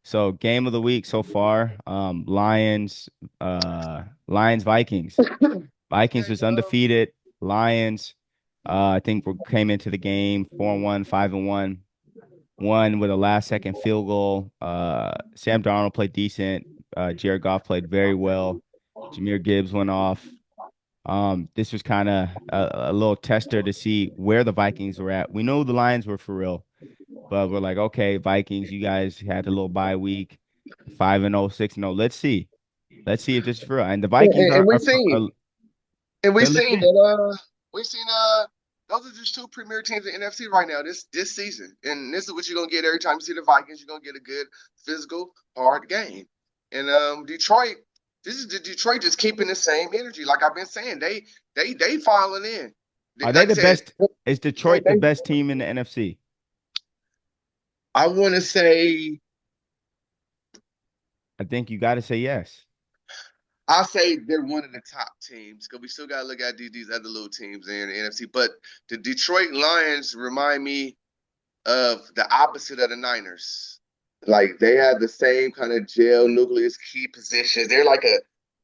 So game of the week so far, Lions Vikings. Vikings Okay. was undefeated. Lions, I think we came into the game 4-1, 5-1, won with a last second field goal. Sam Darnold played decent. Jared Goff played very well. Jahmyr Gibbs went off. This was kind of a little tester to see where the Vikings were at. We know the Lions were for real, but we're like, okay, Vikings, you guys had a little bye week, 5-0, 6-0. Let's see if this is for real. And the And, Vikings and, and we are seen, and we they're seen legit. that. We seen those are just two premier teams in NFC right now this season, and this is what you're gonna get every time you see the Vikings. You're gonna get a good physical, hard game. And Detroit, this is the Detroit just keeping the same energy. Like I've been saying, they filing in. Are they Like I the said, best? Is they, Detroit the they best team in the NFC? I want to say I think you got to say yes. I say they're one of the top teams because we still got to look at these other little teams in the NFC. But the Detroit Lions remind me of the opposite of the Niners. Like they have the same kind of gel nucleus key positions. They're like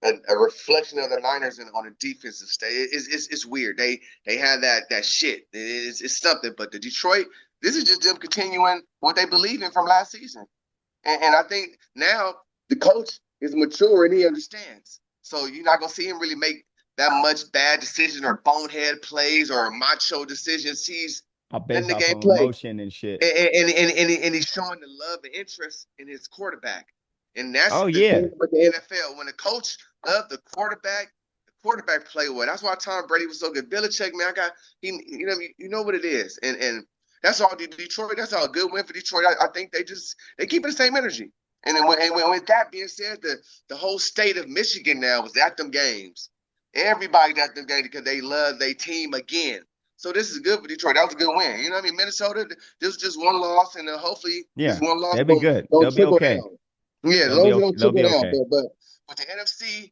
a reflection of the Niners on a defensive state. It's weird. They have that shit. It's something. But the Detroit, this is just them continuing what they believe in from last season. And I think now the coach is mature and he understands. So you're not gonna see him really make that much bad decision or bonehead plays or macho decisions. He's letting Based the off game of play, emotion and shit. and he's showing the love and interest in his quarterback. And that's Oh the yeah, thing with the NFL. When a coach loves the quarterback play well. That's why Tom Brady was so good. Belichick, man, you know what it is, and that's all Detroit. That's all a good win for Detroit. I think they keep the same energy. With that being said, the whole state of Michigan now was at them games. Everybody's at them games because they love their team again. So this is good for Detroit. That was a good win. You know what I mean? Minnesota, this was just one loss, and hopefully this yeah. one loss They'll be good. don't They'll be trickle okay. down. Yeah, as long as it don't They'll trickle be down. okay. But the NFC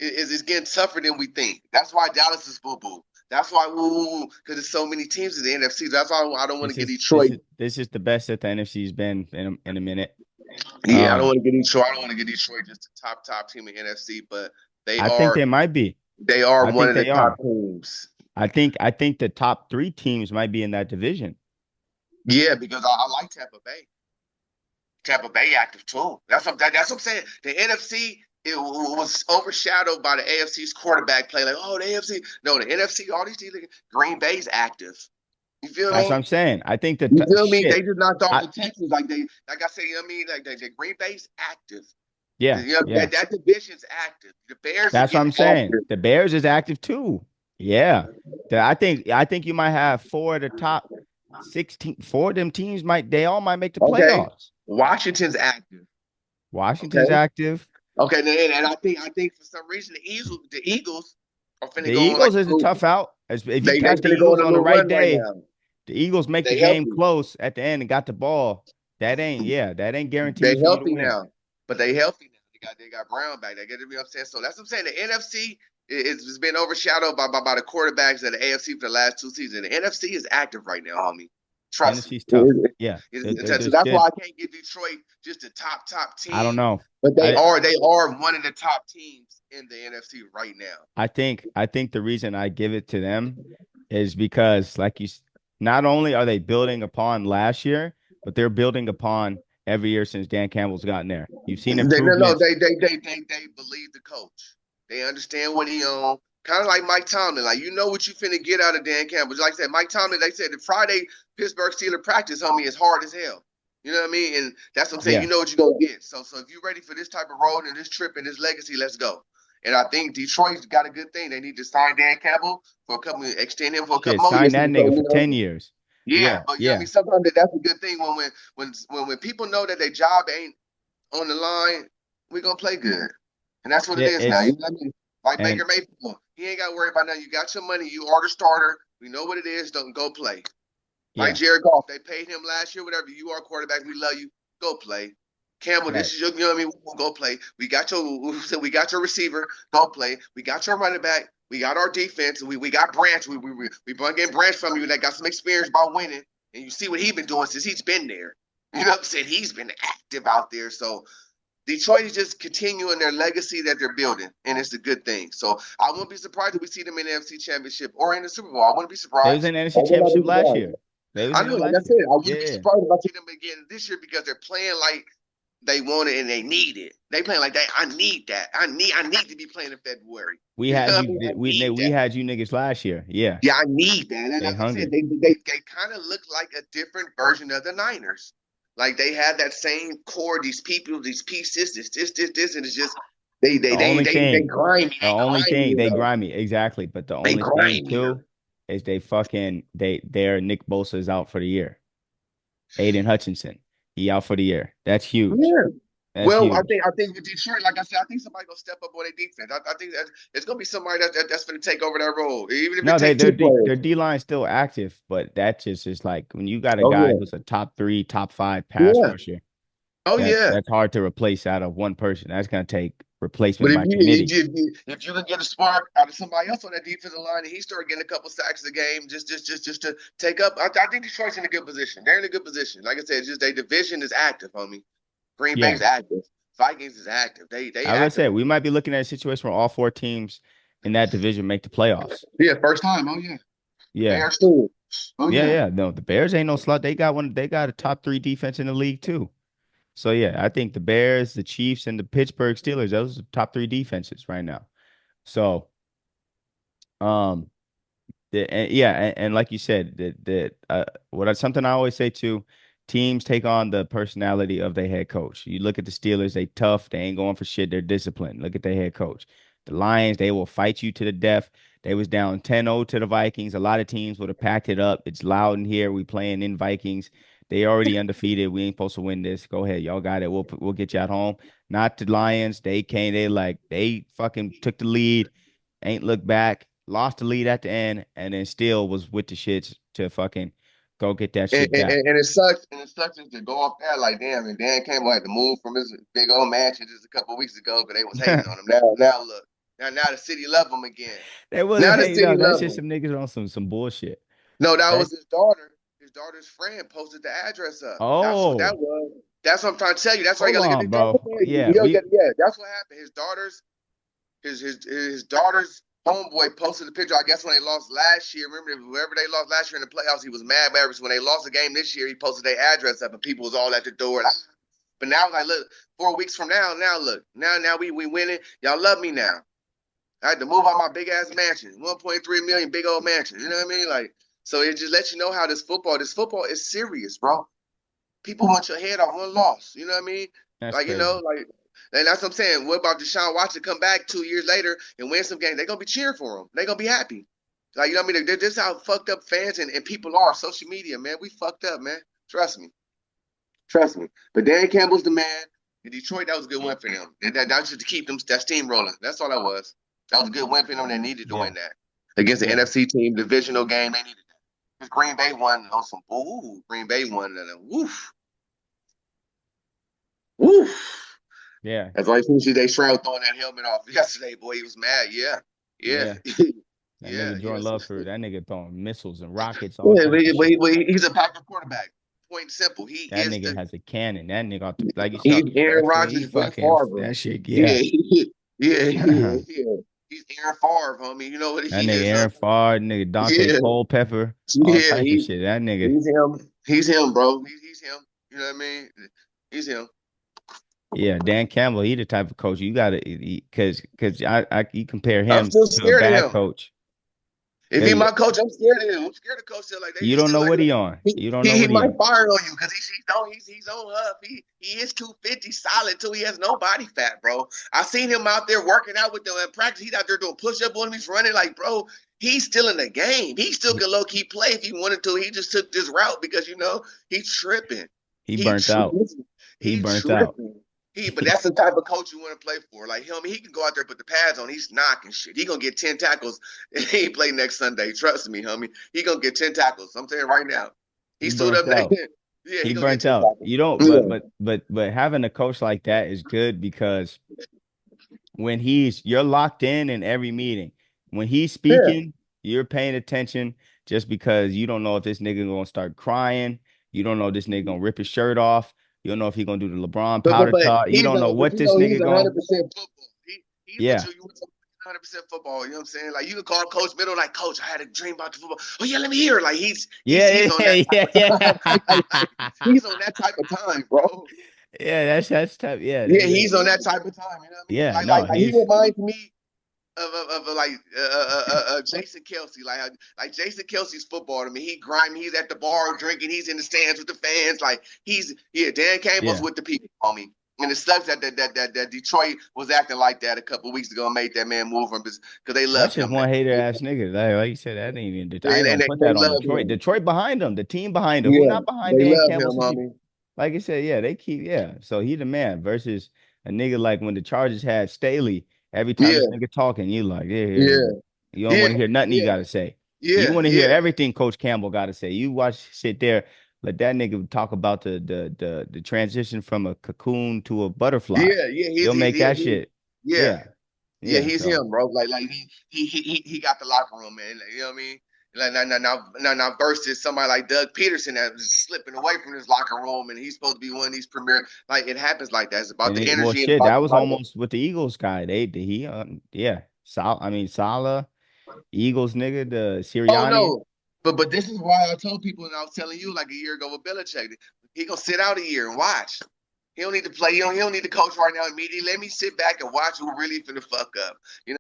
is getting tougher than we think. That's why Dallas is boo boo. That's why because there's so many teams in the NFC. That's why I don't want to This get is this Detroit. is this is the best that the NFC's been in a minute. Yeah, I don't Um, want to get Detroit. I don't want to get Detroit just the top team in NFC, but they I think are they might be. they are I one think of the they top are. teams. I think the top three teams might be in that division. Yeah, because I like Tampa Bay. Tampa Bay active too. That's what I'm saying. The NFC it was overshadowed by the AFC's quarterback play. Like, oh, the AFC. No, the NFC, all these teams, Green Bay's active. You feel That's what me? I'm saying. I think You feel me? They shit. just knocked off I the Texans like I say, you know what I mean? Like the Green Bay's active. yeah, You know, yeah. that division's active. The Bears is That's what getting I'm saying. active. The Bears is active too. Yeah. I think you might have four of the top 16. Four of them teams they all might make the Okay. playoffs. Washington's active. Washington's Okay. active. Okay, and I think for some reason the Eagles are finna The go on like Eagles is a tough out. If you they catch the finna go on Eagles a on the little right run right day, now. the Eagles make the They game healthy. close at the end and got the ball. That ain't They guaranteed for you to healthy win. now, but they healthy now. They got Brown back. They get to be upset. So that's what I'm saying. The NFC is been overshadowed by the quarterbacks of the AFC for the last two seasons. The NFC is active right now, homie. Trust me. NFC's tough. Yeah, they're So just that's why good. I can't give Detroit just a top I don't team, know. but they I are they are one of the top teams in the NFC right now. I think the reason I give it to them is because, like not only are they building upon last year, but they're building upon every year since Dan Campbell's gotten there. You've seen No, improvements. they believe the coach. They understand what he on. Kind of like Mike Tomlin. Like you know what you finna get out of Dan Campbell. Like I said, Mike Tomlin. They said the Friday Pittsburgh Steelers practice, homie, is hard as hell. You know what I mean? And that's what I'm saying. You Yeah, know what you're gonna get. So if you're ready for this type of road and this trip and this legacy, let's go. And I think Detroit's got a good thing. They need to sign Dan Campbell for a couple, extend him for a couple shit. more Sign years. So, that nigga you for know, 10 years. yeah. Yeah, But you know what I mean. yeah. Sometimes that's a good thing when people know that their job ain't on the line, we're gonna play good. And that's what it Yeah, is now. You it's know what I mean? Like and Baker Mayfield. He ain't gotta worry about nothing. You got your money, you are the starter. We know what it is, don't go play. Like yeah, Jared Goff, they paid him last year, whatever. You are quarterback, we love you. Go play. Campbell, right. this is your, you know what I mean? We'll go play. We got your receiver. Go play. We got your running back. We got our defense. We got Branch. We brought in Branch from you that got some experience about winning. And you see what he's been doing since he's been there. You know what I'm saying? He's been active out there. So Detroit is just continuing their legacy that they're building, and it's a good thing. So I wouldn't be surprised if we see them in the NFC Championship or in the Super Bowl. I wouldn't be They was surprised. in the I NFC would not Championship be last surprised. year. They was I in know, it like I last said, year. I wouldn't be Yeah. surprised if I see them again this year because they're playing like they want it and they need it. They playing like I need that. I need to be playing in February. We You know had what I you mean? I we need we that. had you niggas last year. Yeah. Yeah, I need that. And They like I said, hungry. they kind of look like a different version of the Niners. Like they have that same core, these people, these pieces, this, and it's just they they The they only they they thing, grimy, the they only grimy, thing you they know. grimy, exactly. But the They only thing grimier. too is their Nick Bosa is out for the year. Aiden Hutchinson, he out for the year. That's huge. Yeah. That's Well, I huge. think I think with Detroit, like I said, I think somebody gonna step up on their defense. I think that it's gonna be somebody that's gonna take over that role, even if it No, take two their players. D line still active, but that just is like when you got a Oh guy yeah, who's a top three, top five pass yeah. rusher, Oh yeah. that's hard to replace out of one person. That's gonna take But replacement if by you if committee. you, if you if you can get a spark out of somebody else on that defensive line and he start getting a couple sacks a game, just to take up, I think Detroit's in a good position. They're in a good position. Like I said, just their division is active, homie. Green Yeah, Bay's active. Vikings is active. They I was gonna active. say we might be looking at a situation where all four teams in that division make the playoffs. Yeah, first time. Oh yeah. Yeah, Bears too. Oh yeah, yeah. yeah. No, the Bears ain't no slut. They got one. They got a top three defense in the league too. So yeah, I think the Bears, the Chiefs, and the Pittsburgh Steelers, those are the top three defenses right now. So um yeah, and like you said, something I always say too, teams take on the personality of their head coach. You look at the Steelers, they tough, they ain't going for shit, they're disciplined. Look at their head coach. The Lions, they will fight you to the death. They was down 10-0 to the Vikings. A lot of teams would have packed it up. It's loud in here. We playing in Vikings. They already undefeated. We ain't supposed to win this. Go ahead, y'all got it. We'll get you at home. Not the Lions. They came. They fucking took the lead, ain't looked back, lost the lead at the end, and then still was with the shits to fucking go get that And, shit and, back. and it sucks. And it sucks to go off that like damn. And Dan Campbell had to move from his big old mansion just a couple of weeks ago because they was hating on him. Now look. Now the city love him again. They wasn't Now the hating city on that love shit. him. Some niggas on some bullshit. No, that That was his daughter. His daughter's friend posted the address up. That's what that oh, was. That's what I'm trying to tell you. That's why you hold gotta look at on, his daughter. bro. Yeah, Yeah, that's what happened. His daughter's homeboy posted the picture. I guess when they lost last year. Remember, wherever they lost last year in the playoffs, he was mad. But when they lost the game this year, he posted their address up, and people was all at the door. But now, like, look, 4 weeks from now look, now we winning. Y'all love me now. I had to move out my big ass mansion, 1.3 million big old mansion. You know what I mean? Like, so it just lets you know how this football is serious, bro. People want your head off one loss. You know what I mean? that's Like, crazy. and that's what I'm saying. What about Deshaun Watson come back 2 years later and win some games? They're gonna be cheering for him. They're gonna be happy. Like, you know what I mean? This is how fucked up fans and people are. Social media, man. We fucked up, man. Trust me. Trust me. But Dan Campbell's the man. In Detroit, that was a good win for them. And that was just to keep them that steam rolling. That's all that was. That was a good win for them. They needed to Yeah, win that. Against the yeah, NFC team, divisional game, they needed that. Because Green Bay won on some Green Bay won and woof. Woof. yeah, That's why you see they Stroud throwing that helmet off yesterday, boy. He was mad. Yeah. Yeah. yeah. That yeah. nigga Jordan Yes. Love for that nigga throwing missiles and rockets, all Yeah, types of shit. he's a backup quarterback. Point and simple. He That is nigga the has a cannon. That nigga, like you saw, he's Aaron he Rodgers, Brett fucking Favre. that shit. Yeah, Yeah, yeah. that He's Aaron Favre, homie. You know what he nigga is, Aaron homie. Farr, nigga Dante Yeah, Culpepper, all yeah. type of shit. That nigga, He's him. He's him, bro. He's him. You know what I mean? He's him. yeah, Dan Campbell, he the type of coach you gotta, because you compare I'm him still to a scared of bad him. coach. If he Cause my coach, I'm scared of him. I'm scared of coach. Like you he's don't still know like what he on. he, You don't know he, he what he might on. fire on you because he's on Huff. He is 250 solid too. He has no body fat, bro. I seen him out there working out with them in practice. He's out there doing push up on him. He's running like, bro. He's still in the game. He still He, can low key play if he wanted to. He just took this route because he's tripping. he He burnt out. tripping. He He burnt out. tripping. But that's the type of coach you want to play for. Like him, he can go out there put the pads on. He's knocking shit. He gonna get 10 tackles. He play next Sunday. Trust me, homie. He gonna get 10 tackles. I'm telling you right now. He He stood burnt up there. out. Yeah, he He gonna get burnt 10 out. tackles. You don't, Yeah, but having a coach like that is good because when you're locked in every meeting. When he's yeah, speaking, you're paying attention just because you don't know if this nigga gonna start crying. You don't know this nigga gonna rip his shirt off. You don't know if he gonna do the LeBron But powder but talk. You he's don't know but what you this know he's nigga going. 100% football. He's what Yeah, you were talking 100% football. You know what I'm saying? Like you can call Coach Middle, like Coach, I had a dream about the football. Oh yeah, let me hear it. Like he's yeah, on that yeah, type yeah, of yeah, time. Like, he's on that type of time, bro. yeah. That's tough. Yeah, Yeah, he's on that type of time. You know what I mean? yeah. Like No, like like he he's reminds me of like Jason Kelsey, like Jason Kelsey's football to me. He grimy, he's at the bar drinking, he's in the stands with the fans. Like Dan Campbell's yeah. with the people on me. And it sucks that Detroit was acting like that a couple of weeks ago and made that man move from because they That's love just him, man. one hater ass nigga. Like you said, that ain't even. I ain't And gonna they, put they that on love Detroit. him. Detroit behind them, the team behind him. Who Yeah, not behind they Dan love Campbell? him, Some people, homie. like I said, yeah, they keep, yeah. So he the man versus a nigga like when the Chargers had Staley. Every time this Yeah, nigga talking, you like, yeah, yeah, yeah, yeah. You don't yeah, want to hear nothing he yeah, got to say. You yeah, want to hear yeah, everything Coach Campbell got to say. You watch, sit there, let that nigga talk about the transition from a cocoon to a butterfly. yeah. He'll make that shit. Yeah. Yeah, Yeah, yeah. he's So. him, bro. Like he got the locker room, man. Like, you know what I mean? Like now versus somebody like Doug Peterson that's slipping away from his locker room, and he's supposed to be one of these premier. Like it happens like that. It's about And the well, energy and shit, about that the was light. almost with the Eagles guy. He, yeah, I mean, Salah, Eagles nigga, the Oh Sirianni. no, but this is why I told people, and I was telling you like a year ago with Belichick, he gonna sit out a year and watch. He don't need to play. He don't need to coach right now immediately. Let me sit back and watch who really finna fuck up. You know.